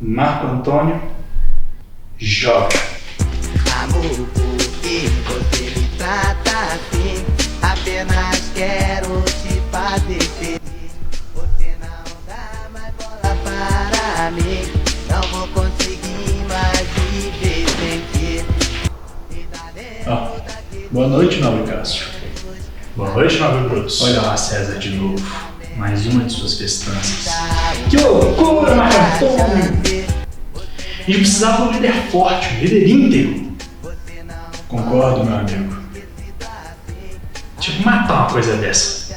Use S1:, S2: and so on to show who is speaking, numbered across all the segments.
S1: Marco Antônio, jovem.
S2: Amor, por que você me trata assim? Apenas quero te fazer feliz. Você não dá mais bola para mim. Não vou conseguir mais viver sem ti.
S1: Boa noite, nobre Cássio.
S3: Boa noite, nobre Brutus.
S1: Olha lá, César, de novo. Mais uma de suas festanças. Que loucura, Marco Antônio! A gente precisava de um líder forte, um líder íntegro. Concordo, meu amigo. Tipo, matar uma coisa dessa.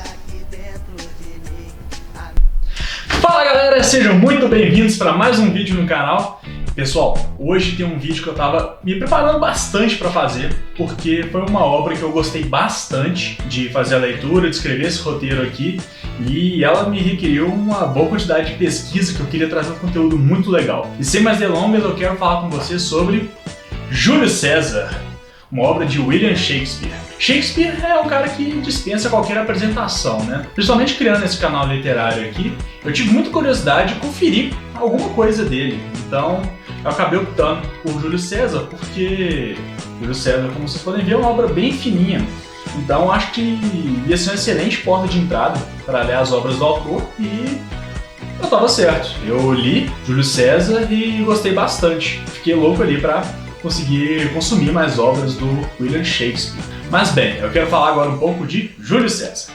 S1: Fala, galera! Sejam muito bem-vindos para mais um vídeo no canal. Pessoal, hoje tem um vídeo que eu tava me preparando bastante para fazer, porque foi uma obra que eu gostei bastante de fazer a leitura, de escrever esse roteiro aqui, e ela me requeriu uma boa quantidade de pesquisa que eu queria trazer um conteúdo muito legal. E sem mais delongas, eu quero falar com vocês sobre Júlio César, uma obra de William Shakespeare. Shakespeare é um cara que dispensa qualquer apresentação, né? Principalmente criando esse canal literário aqui, eu tive muita curiosidade de conferir alguma coisa dele. Então, eu acabei optando por Júlio César, porque Júlio César, como vocês podem ver, é uma obra bem fininha. Então, acho que ia ser uma excelente porta de entrada para ler as obras do autor e eu estava certo. Eu li Júlio César e gostei bastante. Fiquei louco ali para conseguir consumir mais obras do William Shakespeare. Mas bem, eu quero falar agora um pouco de Júlio César.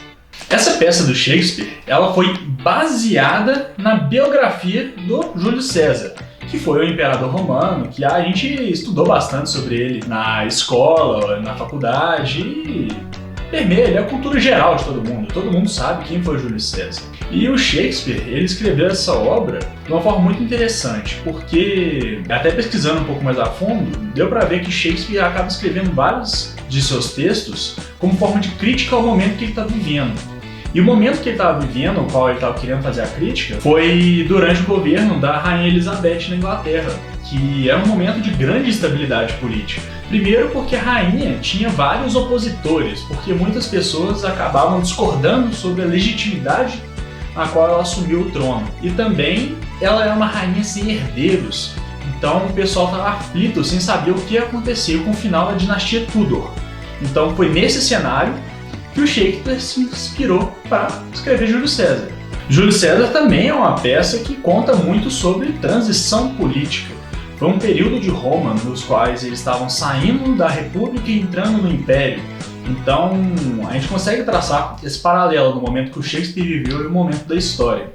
S1: Essa peça do Shakespeare, ela foi baseada na biografia do Júlio César, que foi o imperador romano, que a gente estudou bastante sobre ele na escola, na faculdade, e permeia a cultura geral de todo mundo sabe quem foi Júlio César. E o Shakespeare, ele escreveu essa obra de uma forma muito interessante, porque, até pesquisando um pouco mais a fundo, deu para ver que Shakespeare acaba escrevendo vários de seus textos como forma de crítica ao momento que ele está vivendo. E o momento que ele estava vivendo, o qual ele estava querendo fazer a crítica, foi durante o governo da Rainha Elizabeth na Inglaterra, que era um momento de grande instabilidade política. Primeiro porque a rainha tinha vários opositores, porque muitas pessoas acabavam discordando sobre a legitimidade a qual ela assumiu o trono. E também ela era uma rainha sem herdeiros, então o pessoal estava aflito, sem saber o que ia acontecer com o final da dinastia Tudor. Então foi nesse cenário que o Shakespeare se inspirou para escrever Júlio César. Júlio César também é uma peça que conta muito sobre transição política. Foi um período de Roma nos quais eles estavam saindo da República e entrando no Império. Então a gente consegue traçar esse paralelo no momento que o Shakespeare viveu e o momento da história.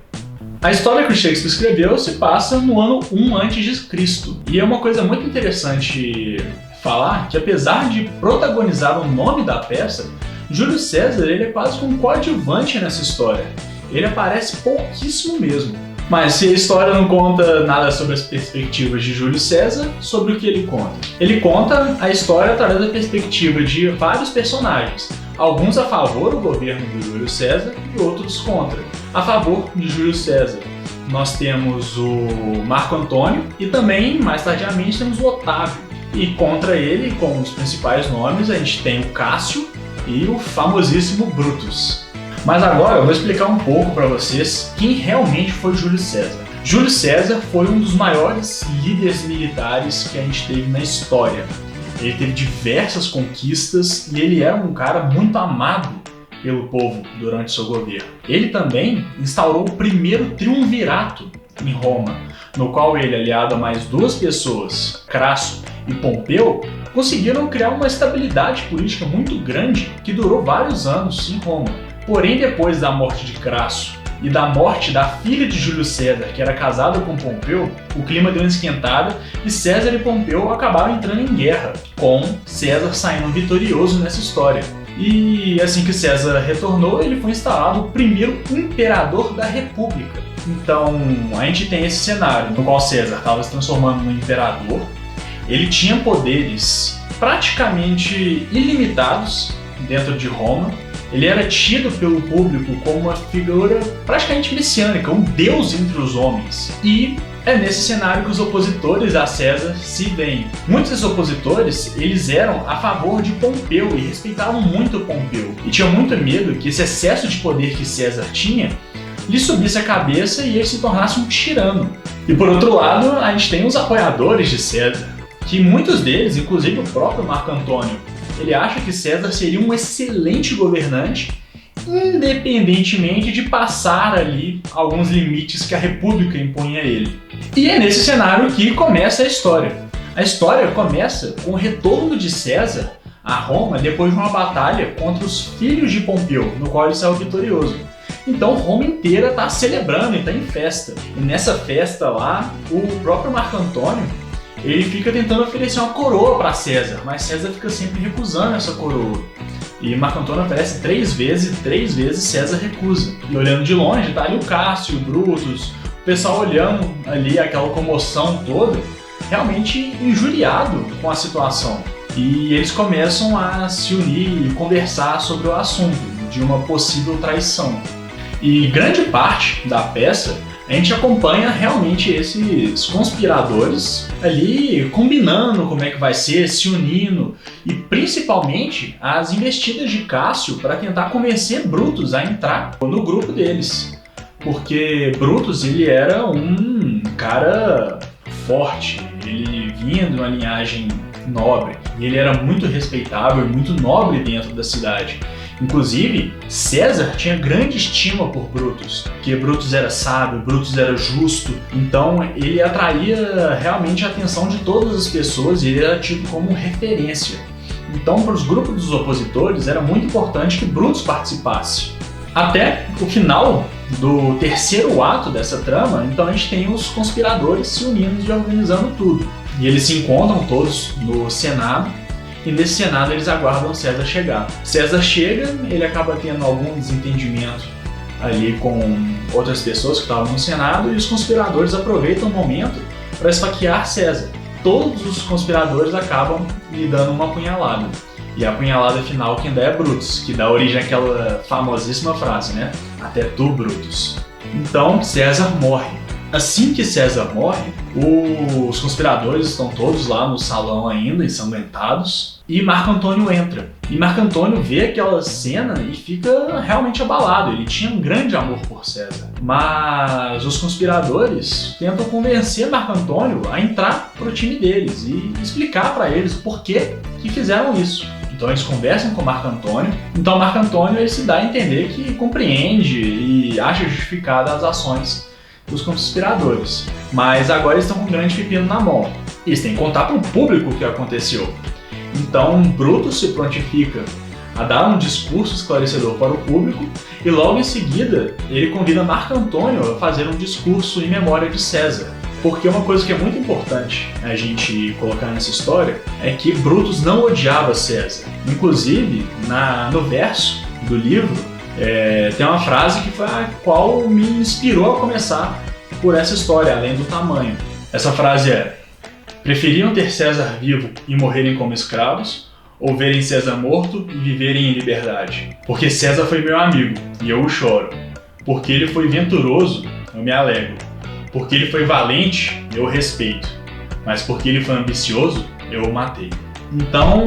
S1: A história que o Shakespeare escreveu se passa no ano 1 a.C. E é uma coisa muito interessante falar que, apesar de protagonizar o nome da peça, Júlio César ele é quase que um coadjuvante nessa história. Ele aparece pouquíssimo mesmo. Mas se a história não conta nada sobre as perspectivas de Júlio César, sobre o que ele conta? Ele conta a história através da perspectiva de vários personagens, alguns a favor do governo de Júlio César e outros contra. A favor de Júlio César, nós temos o Marco Antônio e também, mais tardiamente, temos o Otávio. E contra ele, com os principais nomes, a gente tem o Cássio e o famosíssimo Brutus. Mas agora eu vou explicar um pouco para vocês quem realmente foi Júlio César. Júlio César foi um dos maiores líderes militares que a gente teve na história. Ele teve diversas conquistas e ele era um cara muito amado pelo povo durante seu governo. Ele também instaurou o primeiro triunvirato em Roma, no qual ele, aliado a mais duas pessoas, Crasso e Pompeu, conseguiram criar uma estabilidade política muito grande que durou vários anos em Roma. Porém, depois da morte de Crasso e da morte da filha de Júlio César, que era casada com Pompeu, o clima deu uma esquentada e César e Pompeu acabaram entrando em guerra, com César saindo vitorioso nessa história. E assim que César retornou, ele foi instalado o primeiro imperador da República. Então, a gente tem esse cenário no qual César estava se transformando no imperador. Ele tinha poderes praticamente ilimitados dentro de Roma. Ele era tido pelo público como uma figura praticamente messiânica, um deus entre os homens. E é nesse cenário que os opositores a César se veem. Muitos desses opositores, eles eram a favor de Pompeu e respeitavam muito Pompeu. E tinham muito medo que esse excesso de poder que César tinha lhe subisse a cabeça e ele se tornasse um tirano. E por outro lado, a gente tem os apoiadores de César, que muitos deles, inclusive o próprio Marco Antônio, ele acha que César seria um excelente governante, independentemente de passar ali alguns limites que a República impunha a ele. E é nesse cenário que começa a história. A história começa com o retorno de César a Roma depois de uma batalha contra os filhos de Pompeu, no qual ele saiu vitorioso. Então Roma inteira está celebrando e está em festa. E nessa festa lá, o próprio Marco Antônio, ele fica tentando oferecer uma coroa para César, mas César fica sempre recusando essa coroa. E Marco Antônio oferece 3 vezes, e 3 vezes César recusa. E olhando de longe, tá ali o Cássio, o Brutus, o pessoal olhando ali aquela comoção toda, realmente injuriado com a situação. E eles começam a se unir e conversar sobre o assunto de uma possível traição. E grande parte da peça a gente acompanha realmente esses conspiradores ali combinando como é que vai ser, se unindo e principalmente as investidas de Cássio para tentar convencer Brutus a entrar no grupo deles. Porque Brutus ele era um cara forte, ele vinha de uma linhagem nobre e ele era muito respeitável e muito nobre dentro da cidade. Inclusive, César tinha grande estima por Brutus, porque Brutus era sábio, Brutus era justo, então ele atraía realmente a atenção de todas as pessoas e ele era tido como referência. Então, para os grupos dos opositores, era muito importante que Brutus participasse. Até o final do terceiro ato dessa trama, então a gente tem os conspiradores se unindo e organizando tudo. E eles se encontram todos no Senado, e nesse Senado eles aguardam César chegar. César chega, ele acaba tendo algum desentendimento ali com outras pessoas que estavam no Senado, e os conspiradores aproveitam o momento para esfaquear César. Todos os conspiradores acabam lhe dando uma apunhalada. E a apunhalada final quem dá é Brutus, que dá origem àquela famosíssima frase, né? Até tu, Brutus. Então César morre. Assim que César morre, os conspiradores estão todos lá no salão ainda, ensanguentados, e Marco Antônio entra. E Marco Antônio vê aquela cena e fica realmente abalado, ele tinha um grande amor por César. Mas os conspiradores tentam convencer Marco Antônio a entrar pro time deles e explicar para eles o porquê que fizeram isso. Então eles conversam com Marco Antônio, então Marco Antônio ele se dá a entender que compreende e acha justificada as ações dos conspiradores. Mas agora eles estão com um grande pepino na mão. Eles têm que contar para o público o que aconteceu. Então Brutus se prontifica a dar um discurso esclarecedor para o público e logo em seguida ele convida Marco Antônio a fazer um discurso em memória de César. Porque uma coisa que é muito importante a gente colocar nessa história é que Brutus não odiava César. Inclusive, no verso do livro, tem uma frase que foi a qual me inspirou a começar por essa história, além do tamanho. Essa frase é: preferiam ter César vivo e morrerem como escravos, ou verem César morto e viverem em liberdade? Porque César foi meu amigo, e eu o choro. Porque ele foi venturoso, eu me alegro. Porque ele foi valente, eu o respeito. Mas porque ele foi ambicioso, eu o matei. Então,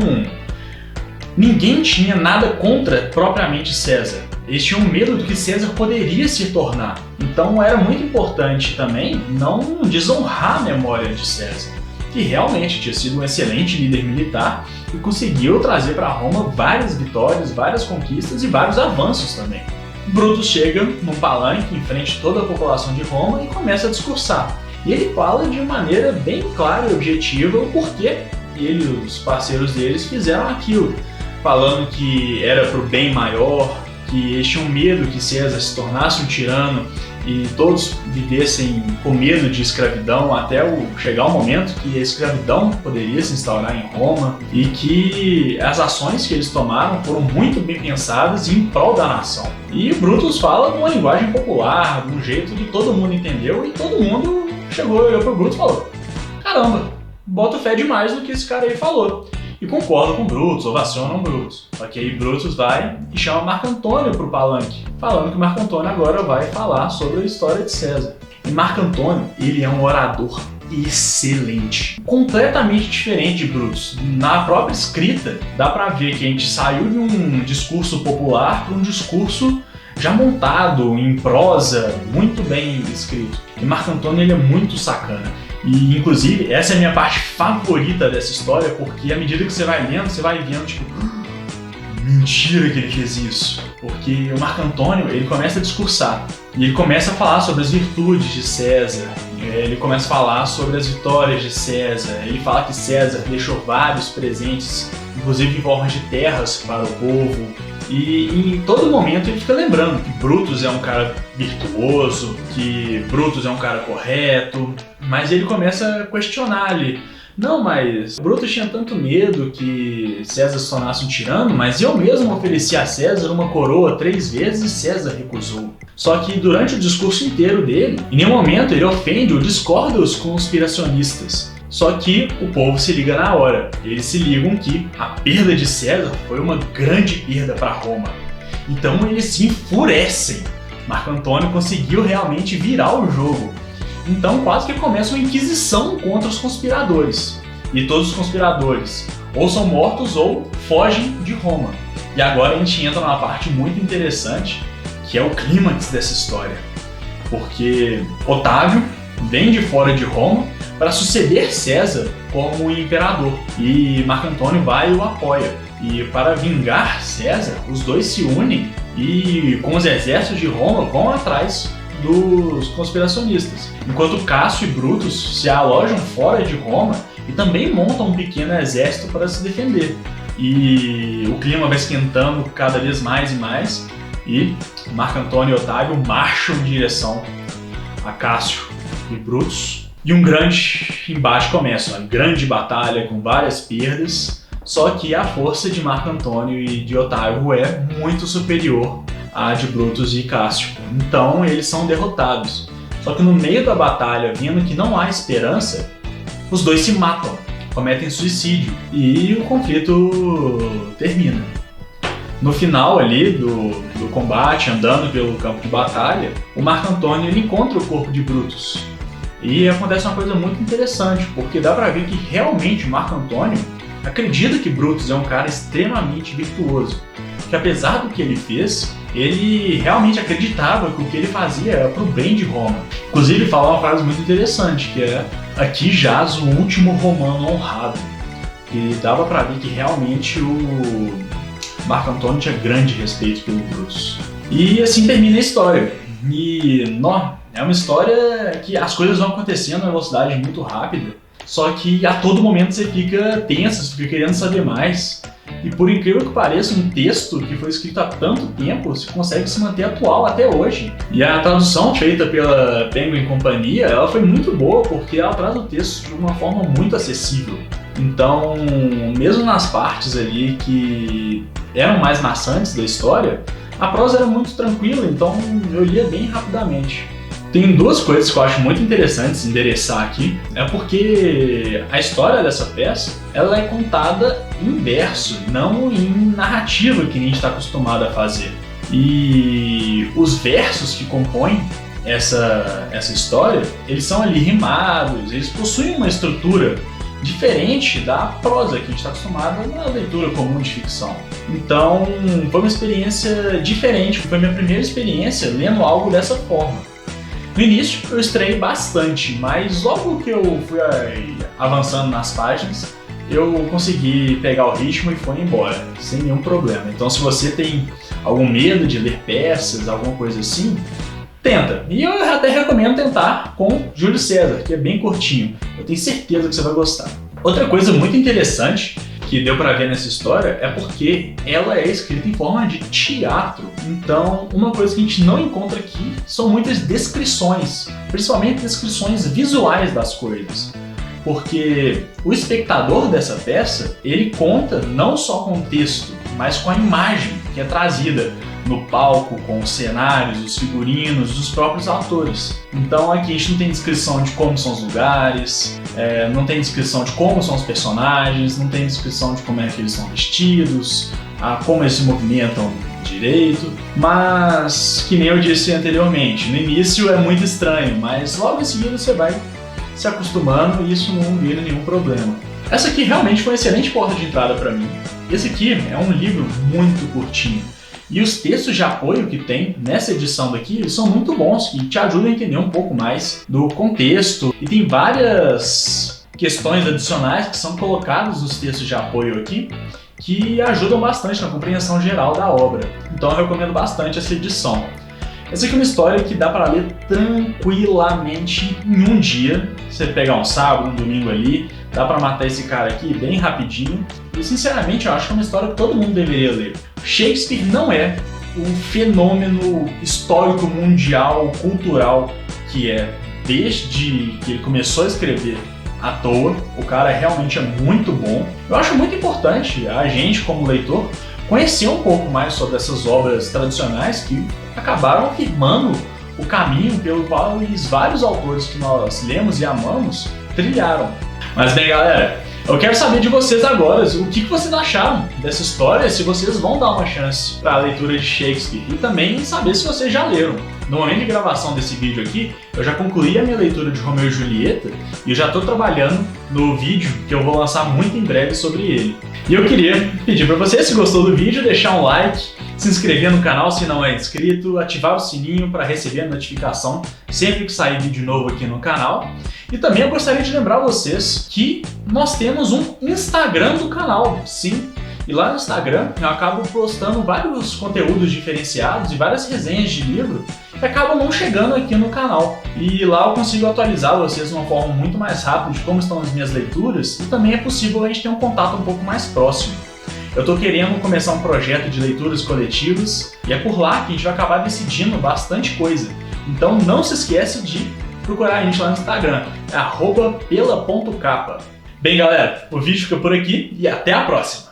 S1: ninguém tinha nada contra propriamente César. Eles tinham medo do que César poderia se tornar. Então era muito importante também não desonrar a memória de César, que realmente tinha sido um excelente líder militar e conseguiu trazer para Roma várias vitórias, várias conquistas e vários avanços também. Brutus chega num palanque em frente a toda a população de Roma e começa a discursar. E ele fala de maneira bem clara e objetiva o porquê ele e os parceiros deles fizeram aquilo, falando que era para o bem maior, que eles tinham medo que César se tornasse um tirano e todos vivessem com medo de escravidão até chegar o momento que a escravidão poderia se instaurar em Roma, e que as ações que eles tomaram foram muito bem pensadas e em prol da nação. E Brutus fala numa linguagem popular, de um jeito que todo mundo entendeu, e todo mundo olhou pro Brutus e falou: caramba, boto fé demais no que esse cara aí falou. E concorda com Brutus, ovacionam Brutus. Só que aí Brutus vai e chama Marco Antônio pro palanque, falando que Marco Antônio agora vai falar sobre a história de César. E Marco Antônio, ele é um orador excelente, completamente diferente de Brutus. Na própria escrita, dá pra ver que a gente saiu de um discurso popular para um discurso já montado, em prosa, muito bem escrito. E Marco Antônio ele é muito sacana. E, inclusive, essa é a minha parte favorita dessa história, porque à medida que você vai lendo, você vai vendo, tipo, mentira que ele fez isso. Porque o Marco Antônio, ele começa a discursar, e ele começa a falar sobre as virtudes de César, ele começa a falar sobre as vitórias de César, ele fala que César deixou vários presentes, inclusive em forma de terras para o povo, e em todo momento ele fica lembrando que Brutus é um cara virtuoso, que Brutus é um cara correto, mas ele começa a questionar ali. Não, mas Brutus tinha tanto medo que César se tornasse um tirano, mas eu mesmo ofereci a César uma coroa 3 vezes e César recusou. Só que durante o discurso inteiro dele, em nenhum momento ele ofende ou discorda os conspiracionistas. Só que o povo se liga na hora. Eles se ligam que a perda de César foi uma grande perda para Roma. Então eles se enfurecem. Marco Antônio conseguiu realmente virar o jogo. Então quase que começa uma inquisição contra os conspiradores. E todos os conspiradores ou são mortos ou fogem de Roma. E agora a gente entra numa parte muito interessante, que é o clímax dessa história. Porque Otávio vem de fora de Roma para suceder César como imperador. E Marco Antônio vai e o apoia. E para vingar César, os dois se unem e com os exércitos de Roma vão atrás dos conspiracionistas. Enquanto Cássio e Brutus se alojam fora de Roma e também montam um pequeno exército para se defender. E o clima vai esquentando cada vez mais e mais e Marco Antônio e Otávio marcham em direção a Cássio e Brutus. E um grande embate começa, uma grande batalha com várias perdas, só que a força de Marco Antônio e de Otávio é muito superior à de Brutus e Cássio. Então eles são derrotados. Só que no meio da batalha, vendo que não há esperança, os dois se matam, cometem suicídio e o conflito termina. No final ali do combate, andando pelo campo de batalha, o Marco Antônio ele encontra o corpo de Brutus. E acontece uma coisa muito interessante, porque dá pra ver que realmente o Marco Antônio acredita que Brutus é um cara extremamente virtuoso. Que apesar do que ele fez, ele realmente acreditava que o que ele fazia era pro bem de Roma. Inclusive ele fala uma frase muito interessante, que é: aqui jaz o último romano honrado. E dava pra ver que realmente o Marco Antônio tinha grande respeito pelo Brutus. E assim termina a história. E é uma história que as coisas vão acontecendo numa velocidade muito rápida, só que a todo momento você fica tenso, você fica querendo saber mais. E por incrível que pareça, um texto que foi escrito há tanto tempo se consegue se manter atual até hoje. E a tradução feita pela Penguin Companhia, ela foi muito boa porque ela traz o texto de uma forma muito acessível. Então, mesmo nas partes ali que eram mais maçantes da história, a prosa era muito tranquila, então eu lia bem rapidamente. Tem 2 coisas que eu acho muito interessantes endereçar aqui. É porque a história dessa peça ela é contada em verso, não em narrativa que a gente está acostumado a fazer. E os versos que compõem essa história, eles são ali rimados, eles possuem uma estrutura diferente da prosa que a gente está acostumado na leitura comum de ficção. Então foi uma experiência diferente, foi minha primeira experiência lendo algo dessa forma. No início eu estranhei bastante, mas logo que eu fui avançando nas páginas, eu consegui pegar o ritmo e foi embora, sem nenhum problema. Então se você tem algum medo de ler peças, alguma coisa assim, tenta. E eu até recomendo tentar com Júlio César, que é bem curtinho. Eu tenho certeza que você vai gostar. Outra coisa muito interessante que deu pra ver nessa história é porque ela é escrita em forma de teatro. Então, uma coisa que a gente não encontra aqui são muitas descrições, principalmente descrições visuais das coisas. Porque o espectador dessa peça, ele conta não só com o texto, mas com a imagem que é trazida no palco, com os cenários, os figurinos, os próprios atores. Então aqui a gente não tem descrição de como são os lugares, não tem descrição de como são os personagens, não tem descrição de como é que eles são vestidos, como eles se movimentam direito, mas que nem eu disse anteriormente, no início é muito estranho, mas logo em seguida você vai se acostumando e isso não vira nenhum problema. Essa aqui realmente foi uma excelente porta de entrada para mim. Esse aqui é um livro muito curtinho. E os textos de apoio que tem nessa edição daqui, eles são muito bons e te ajudam a entender um pouco mais do contexto. E tem várias questões adicionais que são colocadas nos textos de apoio aqui, que ajudam bastante na compreensão geral da obra. Então eu recomendo bastante essa edição. Essa aqui é uma história que dá para ler tranquilamente em um dia. Você pegar um sábado, um domingo ali, dá para matar esse cara aqui bem rapidinho. E sinceramente eu acho que é uma história que todo mundo deveria ler. Shakespeare não é um fenômeno histórico mundial, cultural que é desde que ele começou a escrever à toa. O cara realmente é muito bom. Eu acho muito importante a gente, como leitor, conhecer um pouco mais sobre essas obras tradicionais que acabaram firmando o caminho pelo qual os vários autores que nós lemos e amamos trilharam. Mas bem, galera, eu quero saber de vocês agora o que vocês acharam dessa história, se vocês vão dar uma chance para a leitura de Shakespeare e também saber se vocês já leram. No momento de gravação desse vídeo aqui, eu já concluí a minha leitura de Romeu e Julieta e eu já estou trabalhando no vídeo que eu vou lançar muito em breve sobre ele. E eu queria pedir para você, se gostou do vídeo, deixar um like, se inscrever no canal se não é inscrito, ativar o sininho para receber a notificação sempre que sair vídeo novo aqui no canal. E também eu gostaria de lembrar vocês que nós temos um Instagram do canal, sim. E lá no Instagram eu acabo postando vários conteúdos diferenciados e várias resenhas de livro que acabam não chegando aqui no canal. E lá eu consigo atualizar vocês de uma forma muito mais rápida de como estão as minhas leituras e também é possível a gente ter um contato um pouco mais próximo. Eu estou querendo começar um projeto de leituras coletivas e é por lá que a gente vai acabar decidindo bastante coisa. Então não se esquece de procurar a gente lá no Instagram, é @pela.capa. Bem, galera, o vídeo fica por aqui e até a próxima!